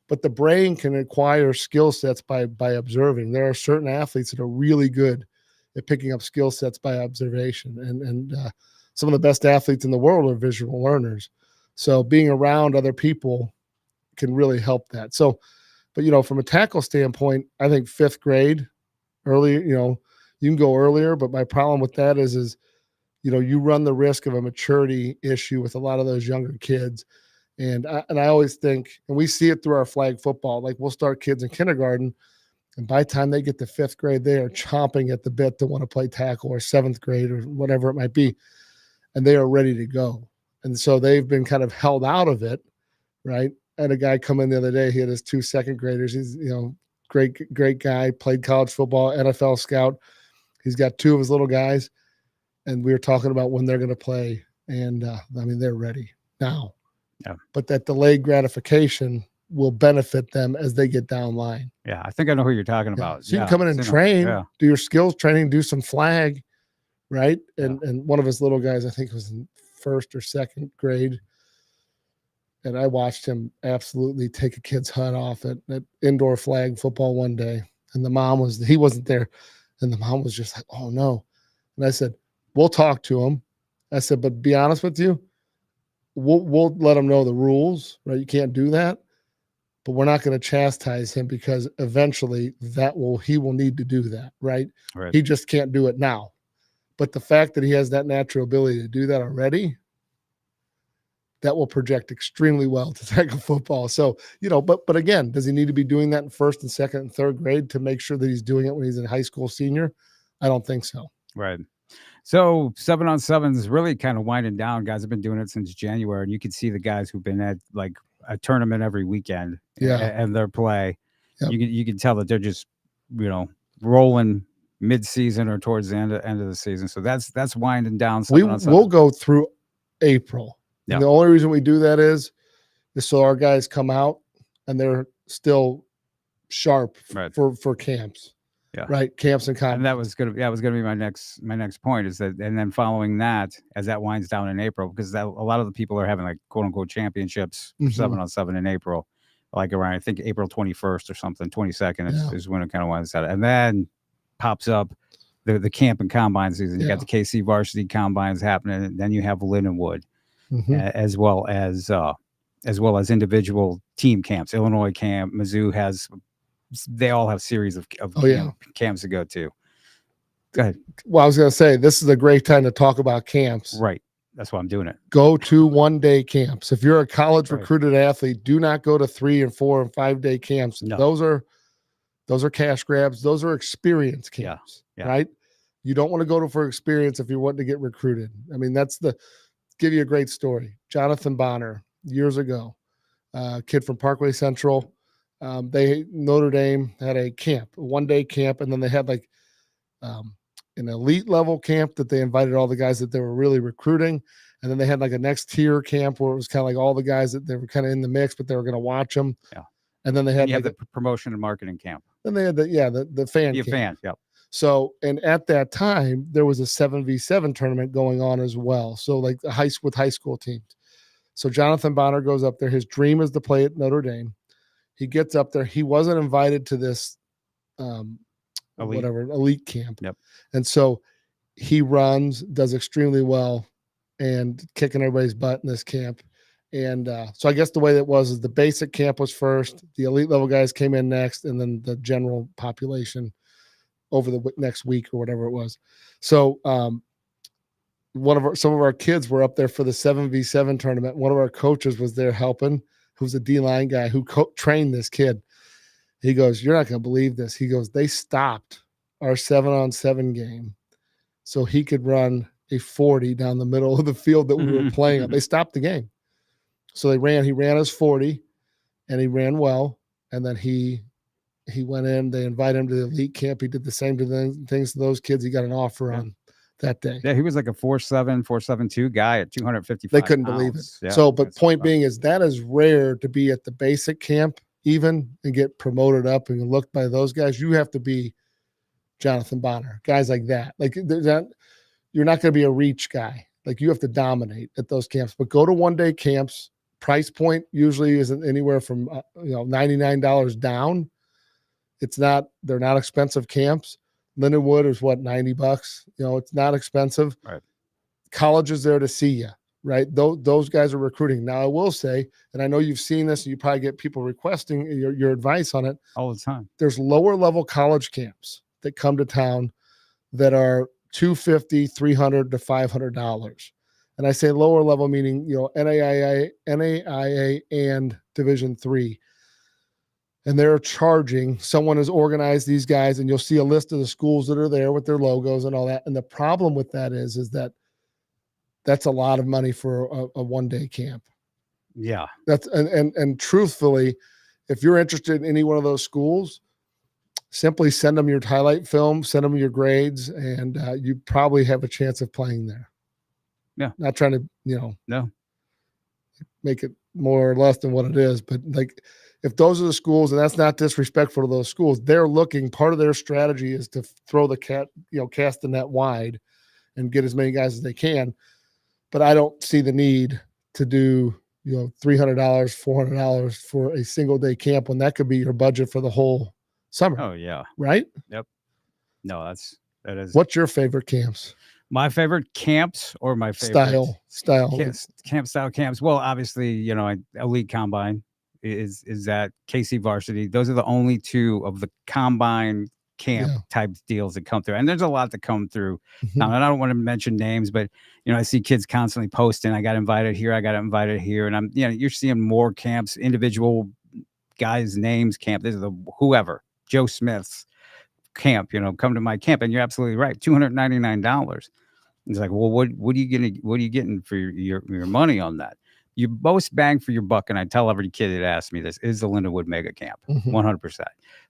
but the brain can acquire skill sets by observing. There are certain athletes that are really good at picking up skill sets by observation. And some of the best athletes in the world are visual learners. So being around other people can really help that. So, but, from a tackle standpoint, I think 5th grade early, you can go earlier, but my problem with that is you run the risk of a maturity issue with a lot of those younger kids. And I always think, and we see it through our flag football, like we'll start kids in kindergarten, and by the time they get to 5th grade, they are chomping at the bit to want to play tackle, or 7th grade or whatever it might be. And they are ready to go. And so they've been kind of held out of it, right? I had a guy come in the other day. He had his 2 second graders. He's, great guy, played college football, NFL scout. He's got 2 of his little guys. And we were talking about when they're going to play. And they're ready now. Yeah. But that delayed gratification will benefit them as they get down line. Yeah. I think I know who you're talking about. So you can come in and train, do your skills training, do some flag, right? And one of his little guys, I think was in 1st or 2nd grade. And I watched him absolutely take a kid's head off at indoor flag football one day. And he wasn't there. And the mom was just like, oh no. And I said, we'll talk to him. I said, but be honest with you, we'll let him know the rules, right? You can't do that, but we're not going to chastise him because eventually he will need to do that, right? He just can't do it now. But the fact that he has that natural ability to do that already, that will project extremely well to tackle football. So, but again, does he need to be doing that in 1st and 2nd and 3rd grade to make sure that he's doing it when he's in high school senior? I don't think so. Right. So 7-on-7 is really kind of winding down. Guys have been doing it since January, and you can see the guys who've been at like a tournament every weekend and their play. Yep. You can tell that they're just, rolling mid-season or towards the end of the season. So that's winding down. We 7-on-7. will go through April. Yeah. And the only reason we do that is so our guys come out and they're still sharp Right. for camps. Yeah. Right. Camps and combines. And that was gonna be my next point is that, and then following that, as that winds down in April, because a lot of the people are having like quote unquote championships for Mhm. 7-on-7 in April, like around I think April 21st or something, 22nd Yeah. is when it kind of winds down, and then pops up the camp and combine season. You Yeah. got the KC varsity combines happening, and then you have Lindenwood, Mhm. as well as individual team camps. Illinois camp, Mizzou has. They all have series of Oh, yeah. camps to go to. Go ahead. Well, I was going to say, this is a great time to talk about camps. Right. That's why I'm doing it. Go to 1-day camps. If you're a college Right. recruited athlete, do not go to 3 and 4 and 5-day camps. No. Those are cash grabs. Those are experience Yeah. camps, Yeah. right? You don't want to go for experience if you want to get recruited. I mean, give you a great story. Jonathan Bonner, years ago, kid from Parkway Central. Notre Dame had a camp, a 1-day camp, and then they had like an elite level camp that they invited all the guys that they were really recruiting, and then they had like a next tier camp where it was kind of like all the guys that they were kind of in the mix, but they were going to watch them. Yeah. And then they had You like have the promotion and marketing camp. then they had the fan Be a camp. fan. Yep. So, and at that time, there was a 7v7 tournament going on as well. So, like with high school teams. So, Jonathan Bonner goes up there. His dream is to play at Notre Dame. He gets up there. He wasn't invited to this elite camp. Yep. And so he does extremely well and kicking everybody's butt in this camp. And so I guess the way that was is the basic camp was first, the elite level guys came in next, and then the general population over the next week or whatever it was. So some of our kids were up there for the 7v7 tournament. One of our coaches was there helping, who's a D-line guy who trained this kid. He goes, "You're not going to believe this." He goes, "They stopped our 7-on-7 game so he could run a 40 down the middle of the field that we were playing on." They stopped the game. So he ran his 40 and he ran well. And then he went in, they invited him to the elite camp. He did the same things to those kids. He got an offer on that day. Yeah, he was like a 4'7", 4'7" guy at 255. They couldn't believe it. Yeah, so, but point being is that is rare to be at the basic camp even and get promoted up and looked by those guys. You have to be Jonathan Bonner, guys like that. Like you're not going to be a reach guy. Like you have to dominate at those camps. But go to 1-day camps. Price point usually isn't anywhere from $99 down. They're not expensive camps. Lindenwood is what, $90? It's not expensive. Right. College is there to see you, right? Those guys are recruiting. Now I will say, and I know you've seen this, and you probably get people requesting your advice on it all the time. There's lower level college camps that come to town that are $250, $300 to $500. And I say lower level, meaning, NAIA and Division III. And they're charging, someone has organized these guys, and you'll see a list of the schools that are there with their logos and all that. And the problem with that is that that's a lot of money for a 1-day camp. Yeah. That's and truthfully, if you're interested in any one of those schools, simply send them your highlight film, send them your grades, and you probably have a chance of playing there. Yeah. Not trying to, No. make it more or less than what it is, but like if those are the schools, and that's not disrespectful to those schools, they're looking, part of their strategy is to throw cast the net wide and get as many guys as they can. But I don't see the need to do, $300, $400 for a single day camp when that could be your budget for the whole summer. Oh yeah. Right? Yep. No, that is. What's your favorite camps? My favorite camps or my favorite style camp style camps? Well, obviously, elite combine is that KC varsity. Those are the only two of the combine camp type deals that come through, and there's a lot that come through. Mm-hmm. And I don't want to mention names, but I see kids constantly posting, I got invited here, and I'm you're seeing more camps, individual guys' names camp. This is whoever, Joe Smith's camp, come to my camp, and you're absolutely right, $299. It's like, well, what are you getting for your money on that? Your most bang for your buck, and I tell every kid that asks me this, is the Lindenwood Mega Camp, 100%.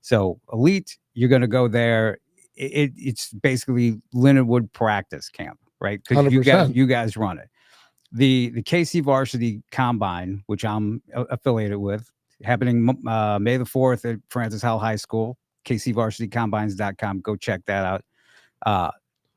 So elite, you're going to go there. it's basically Lindenwood practice camp, right? Because 100%. you guys run it. The KC Varsity Combine, which I'm affiliated with, happening May the 4th at Francis Howell High School. KCVarsityCombines.com. Go check that out.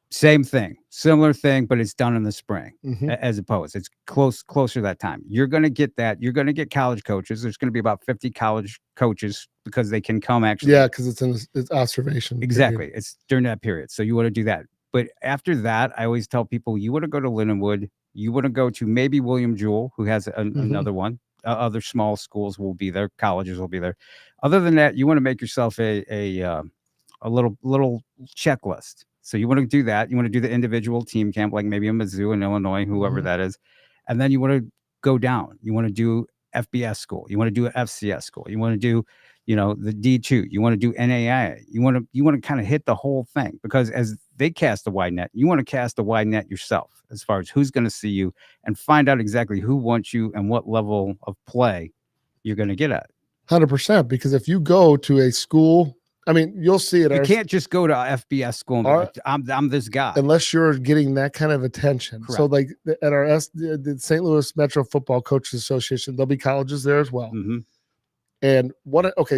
Same thing, similar thing, but it's done in the spring as opposed. It's closer to that time. You're going to get that. You're going to get college coaches. There's going to be about 50 college coaches because they can come actually. Yeah, because it's observation. Exactly. Period. It's during that period. So you want to do that. But after that, I always tell people you want to go to Lindenwood. You want to go to maybe William Jewell, who has another one. Other small schools will be there. Colleges will be there. Other than that, you want to make yourself a little checklist. So you want to do that. You want to do the individual team camp, like maybe a Mizzou in Illinois, whoever that is. And then you want to go down. You want to do FBS school. You want to do an FCS school. You want to do, the D2. You want to do NAIA. You want to kind of hit the whole thing, because as they cast a wide net, you want to cast a wide net yourself as far as who's going to see you and find out exactly who wants you and what level of play you're going to get at. 100%. Because if you go to a school, I mean, you'll see it. You can't just go to FBS school and be like, I'm this guy. Unless you're getting that kind of attention. Correct. So like at our the St. Louis Metro Football Coaches Association, there'll be colleges there as well. And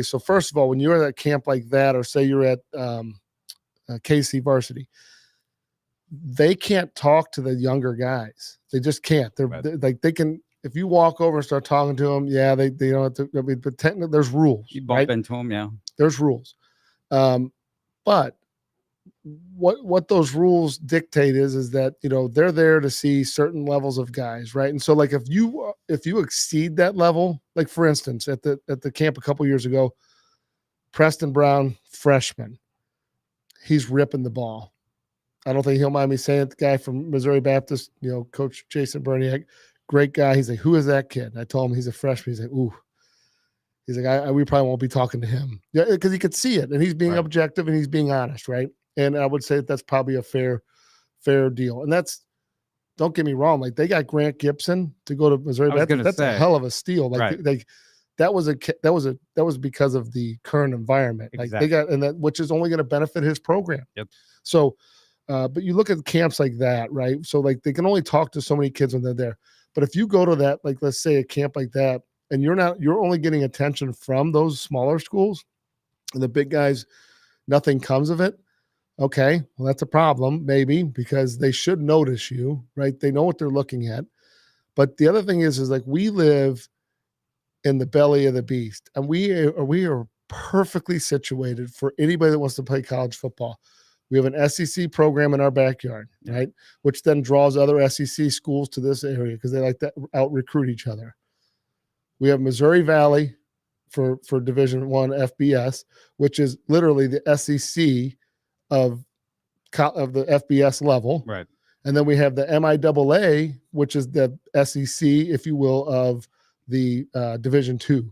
so first of all, when you're at a camp like that, or say you're at KC Varsity, they can't talk to the younger guys. They just can't. They're like, they can, if you walk over and start talking to them, they don't have to, but technically there's rules. You bump into them, yeah. There's rules. But what those rules dictate is that, they're there to see certain levels of guys. Right. And so like, if you exceed that level, like for instance, at the camp a couple years ago, Preston Brown, freshman, he's ripping the ball. I don't think he'll mind me saying it. The guy from Missouri Baptist, Coach Jason Berniak, great guy. He's like, who is that kid? And I told him he's a freshman. He's like, ooh. He's like, we probably won't be talking to him. Yeah, because he could see it, and he's being objective and he's being honest, right? And I would say that's probably a fair deal. And don't get me wrong, like they got Grant Gibson to go to Missouri Baptist. That's a hell of a steal. Like, that was because of the current environment. Like they got, which is only going to benefit his program. Yep. So, but you look at camps like that, right? So like they can only talk to so many kids when they're there. But if you go to that, like let's say a camp like that, and you're only getting attention from those smaller schools, and the big guys, nothing comes of it. Okay, well, that's a problem, maybe, because they should notice you, right? They know what they're looking at. But the other thing is like we live in the belly of the beast, and we are perfectly situated for anybody that wants to play college football. We have an SEC program in our backyard, right? Which then draws other SEC schools to this area because they like to out recruit each other. We have Missouri Valley for Division I FBS, which is literally the SEC of the FBS level. Right. And then we have the MIAA, which is the SEC, if you will, of the Division II.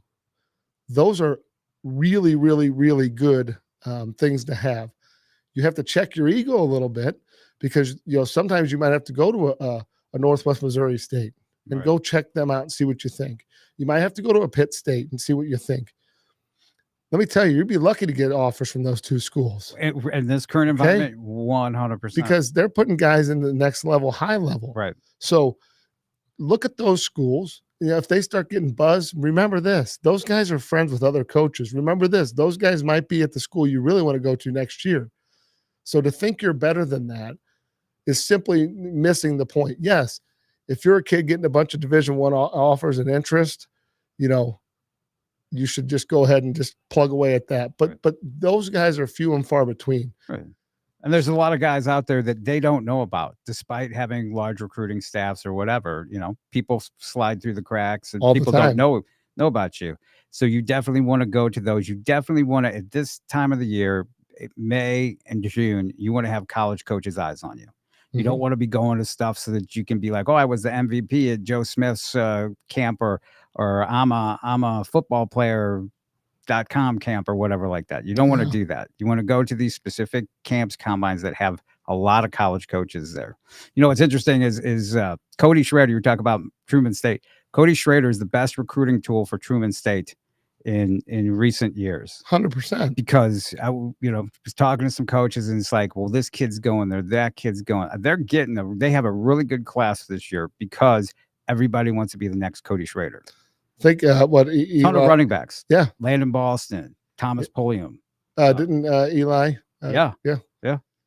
Those are really, really, really good things to have. You have to check your ego a little bit because, sometimes you might have to go to a Northwest Missouri State and go check them out and see what you think. You might have to go to a Pitt State and see what you think. Let me tell you, you'd be lucky to get offers from those two schools. In this current environment, 100%. Because they're putting guys in the next level, high level. Right. So look at those schools. If they start getting buzz, remember this. Those guys are friends with other coaches. Remember this. Those guys might be at the school you really want to go to next year. So to think you're better than that is simply missing the point. Yes, if you're a kid getting a bunch of Division I offers and interest, you should just go ahead and just plug away at that. But those guys are few and far between. Right. And there's a lot of guys out there that they don't know about, despite having large recruiting staffs or whatever. People slide through the cracks and people don't know about you. So you definitely want to go to those. You definitely want to, at this time of the year, May and June, you want to have college coaches' eyes on you. You don't want to be going to stuff so that you can be like, oh, I was the MVP at Joe Smith's camp, or I'm a football player.com camp or whatever like that. You don't want to do that. You want to go to these specific camps, combines that have a lot of college coaches there. What's interesting is Cody Schrader. You talk about Truman State. Cody Schrader is the best recruiting tool for Truman State in recent years. 100%. Because was talking to some coaches, and it's like, well, this kid's going there, that kid's going. They have a really good class this year because everybody wants to be the next Cody Schrader. Think what Ton of running backs. Yeah, Landon Boston, Thomas Pulliam. Didn't Eli? Yeah.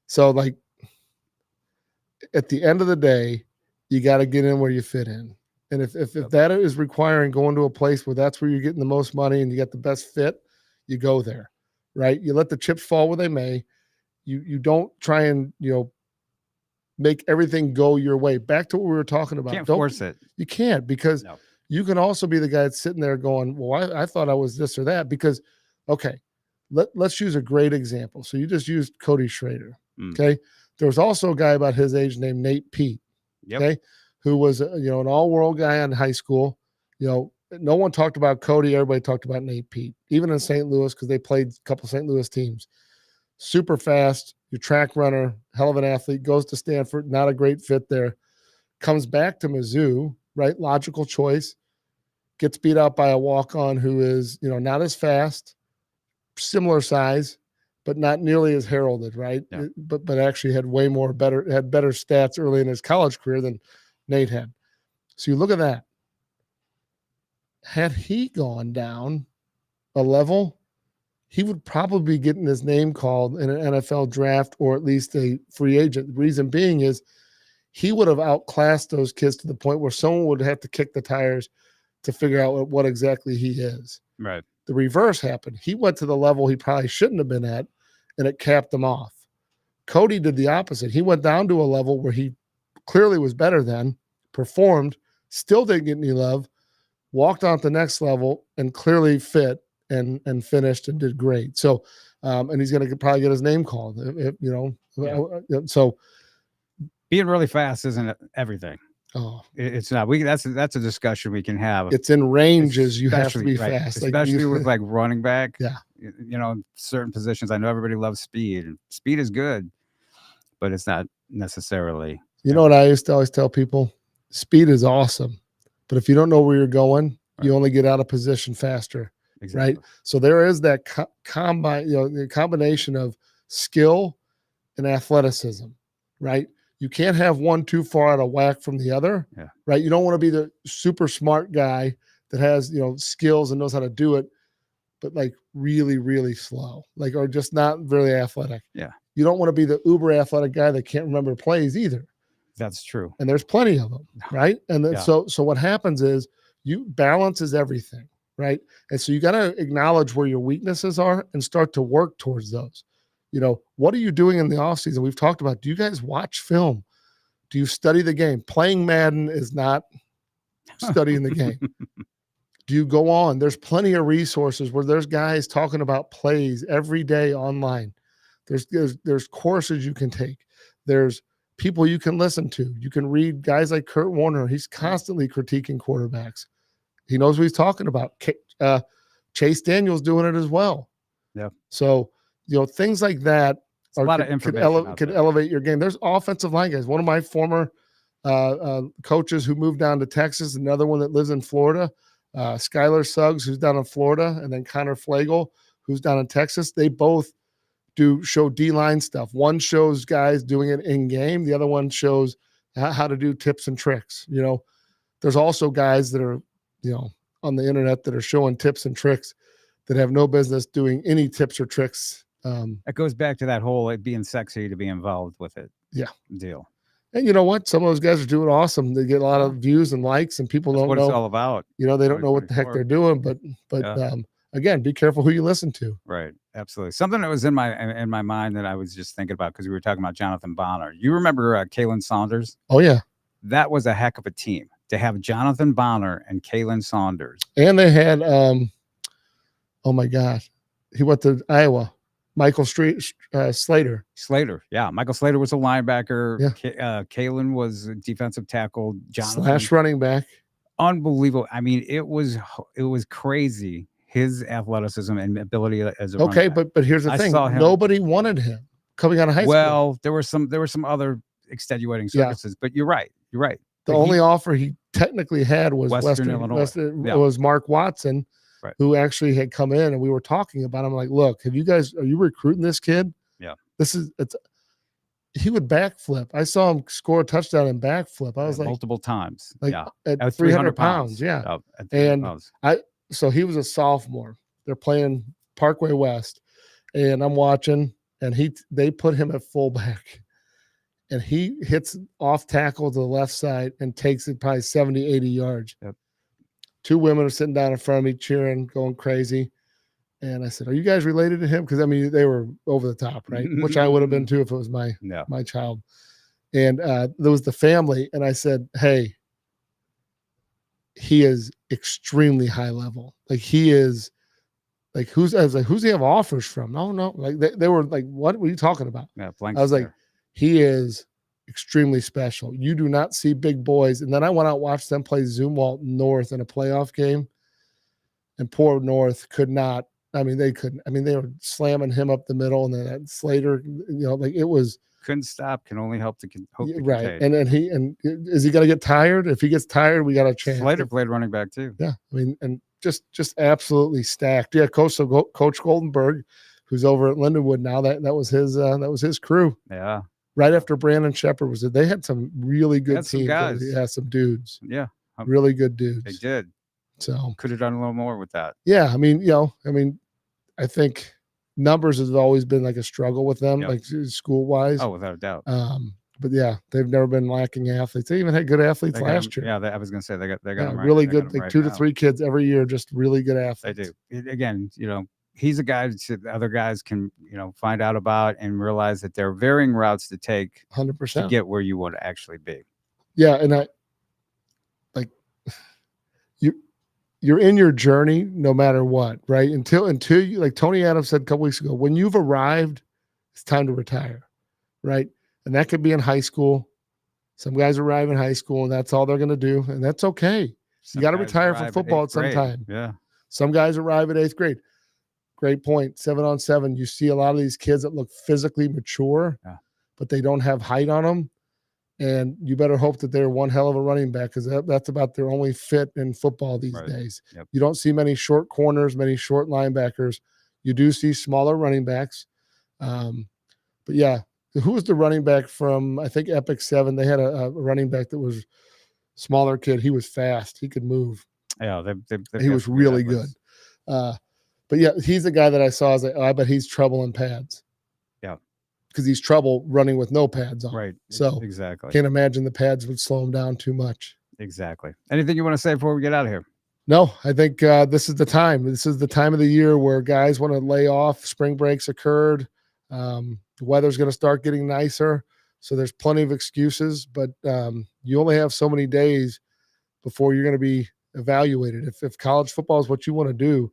So like, at the end of the day, you got to get in where you fit in. And if that is requiring going to a place where that's where you're getting the most money and you get the best fit, you go there, right? You let the chips fall where they may. You don't try and make everything go your way. Back to what we were talking about. Can't force it. You can't, because you can also be the guy that's sitting there going, well, I thought I was this or that. Because, okay, let's use a great example. So you just used Cody Schrader. Okay, there was also a guy about his age named Nate Pete. Okay, who was an all-world guy in high school. No one talked about Cody. Everybody talked about Nate Pete, even in St. Louis, because they played a couple St. Louis teams. Super fast, your track runner, hell of an athlete, goes to Stanford, not a great fit there. Comes back to Mizzou, right? Logical choice. Gets beat out by a walk-on who is, not as fast, similar size, but not nearly as heralded, right? Yeah. But actually had better stats early in his college career than Nate had. So you look at that. Had he gone down a level, he would probably be getting his name called in an NFL draft or at least a free agent. The reason being is he would have outclassed those kids to the point where someone would have to kick the tires to figure out what exactly he is. Right. The reverse happened. He went to the level he probably shouldn't have been at, and it capped him off. Cody did the opposite. He went down to a level where he clearly was better than, performed, still didn't get any love, walked on to the next level, and clearly fit and finished and did great. So, and he's going to probably get his name called. So being really fast isn't everything. Oh, it's not. That's a discussion we can have. It's in ranges. You have to be fast, especially with like running back. Yeah, certain positions. I know everybody loves speed. Speed is good, but it's not necessarily. You know what I used to always tell people? Speed is awesome, but if you don't know where you're going, you only get out of position faster. Exactly. Right. So there is that the combination of skill and athleticism. Right. You can't have one too far out of whack from the other. Yeah. Right. You don't want to be the super smart guy that has, skills and knows how to do it, but like really, really slow, or just not very athletic. Yeah. You don't want to be the uber athletic guy that can't remember plays either. That's true. And there's plenty of them. Right. And then, so what happens is balance is everything. Right. And so you got to acknowledge where your weaknesses are and start to work towards those. What are you doing in the off season? We've talked about, do you guys watch film? Do you study the game? Playing Madden is not studying the game. Do you go on? There's plenty of resources where there's guys talking about plays every day online. There's courses you can take. There's people you can listen to. You can read guys like Kurt Warner. He's constantly critiquing quarterbacks. He knows what he's talking about. Chase Daniel's doing it as well. Yeah. So, things like that a lot of information could elevate your game. There's offensive line guys. One of my former coaches who moved down to Texas, another one that lives in Florida, Skylar Suggs, who's down in Florida, and then Connor Flagel, who's down in Texas. They both show D-line stuff. One shows guys doing it in game. The other one shows how to do tips and tricks. There's also guys that are, on the internet that are showing tips and tricks that have no business doing any tips or tricks. It goes back to that whole being sexy to be involved with it. Yeah. Deal. And you know what? Some of those guys are doing awesome. They get a lot of views and likes, and people That's don't what know it's all about. They don't know what the heck they're doing. But again, be careful who you listen to. Right. Absolutely. Something that was in my mind that I was just thinking about because we were talking about Jonathan Bonner. You remember Kalen Saunders? Oh yeah. That was a heck of a team to have Jonathan Bonner and Kalen Saunders. And they had, oh my gosh, he went to Iowa. Michael Slater. Slater, yeah. Michael Slater was a linebacker. Yeah. Kalen was a defensive tackle. Jonathan / running back. Unbelievable. I mean, it was crazy. His athleticism and ability as a running back. but here's the thing: nobody wanted him coming out of high school. Well, there were some other extenuating circumstances, but you're right. The only offer he technically had was Western Illinois. was Mark Watson, Right. who actually had come in, and we were talking about him. Like, look, are you recruiting this kid? Yeah. He would backflip. I saw him score a touchdown and backflip. I was like, multiple times. like Yeah. at 300 pounds. Yeah. Oh, at 300 And pounds. So he was a sophomore. They're playing Parkway West, and I'm watching, and they put him at fullback, and he hits off tackle to the left side and takes it probably 70, 80 yards. Yep. 2 women are sitting down in front of me cheering, going crazy. And I said, "Are you guys related to him?" Because I mean, they were over the top, right? Which I would have been too if it was my child. And there was the family, and I said, "Hey, he is extremely high level. Like he is, like who's he have offers from? No, like they were like, what were you talking about?" Yeah, I was like, he is extremely special. You do not see big boys. And then I went out and watched them play Zumwalt North in a playoff game, and poor North could not. I mean, they couldn't. I mean, they were slamming him up the middle, and then that Slater, like it was couldn't stop. Can only hope to right. And then is he going to get tired? If he gets tired, we got a chance. Slater played running back too. Yeah, I mean, and just absolutely stacked. Yeah, Coach Goldenberg, who's over at Lindenwood now. That was his crew. Yeah. Right after Brandon Shepard was there, they had some really good teams. Some guys. Yeah, some dudes. Yeah, really good dudes. They did. So could have done a little more with that. Yeah, I mean, I think numbers has always been like a struggle with them, like school wise. Oh, without a doubt. But yeah, they've never been lacking athletes. They even had good athletes last year. Yeah, I was going to say they got them right, really good, like 2 to 3 kids every year, just really good athletes. They do. Again, he's a guy that other guys can, find out about and realize that there are varying routes to take 100% to get where you want to actually be. Yeah, and you're in your journey no matter what, right? Until you, like Tony Adams said a couple weeks ago, when you've arrived, it's time to retire, right? And that could be in high school. Some guys arrive in high school and that's all they're going to do, and that's okay. You got to retire from football at some time. Yeah. Some guys arrive at 8th grade. Great point. 7-on-7. You see a lot of these kids that look physically mature, but they don't have height on them. And you better hope that they're one hell of a running back, because that's about their only fit in football these days. Yep. You don't see many short corners, many short linebackers. You do see smaller running backs. But yeah, who was the running back from, I think, Epic 7? They had a running back that was smaller kid. He was fast. He could move. Yeah, he was really good. But yeah, he's the guy that I saw. I was like, I bet he's trouble in pads. Yeah. Because he's trouble running with no pads on. Right. So exactly. Can't imagine the pads would slow him down too much. Exactly. Anything you want to say before we get out of here? No, I think this is the time. This is the time of the year where guys want to lay off. Spring breaks occurred. The weather's going to start getting nicer. So there's plenty of excuses, but you only have so many days before you're going to be evaluated. If college football is what you want to do,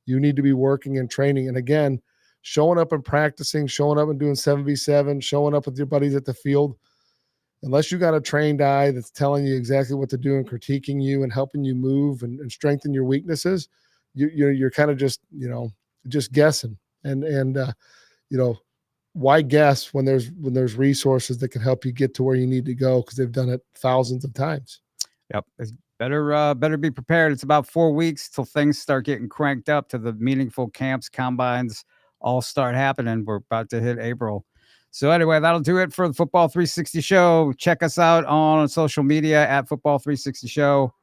you need to be working and training. And again, showing up and practicing, showing up and doing 7v7, showing up with your buddies at the field. Unless you got a trained eye that's telling you exactly what to do and critiquing you and helping you move and strengthen your weaknesses, you're kind of just, just guessing. And why guess when there's resources that can help you get to where you need to go, because they've done it thousands of times. Yep. Better be prepared. It's about 4 weeks till things start getting cranked up, to the meaningful camps, combines all start happening. We're about to hit April. So anyway, that'll do it for the Football 360 show. Check us out on social media at Football 360 show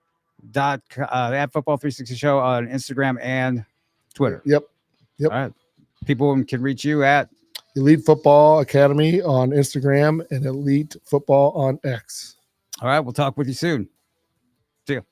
at Football 360 show on Instagram and Twitter. Yep. All right. People can reach you at Elite Football Academy on Instagram and Elite Football on X. All right. We'll talk with you soon. See you.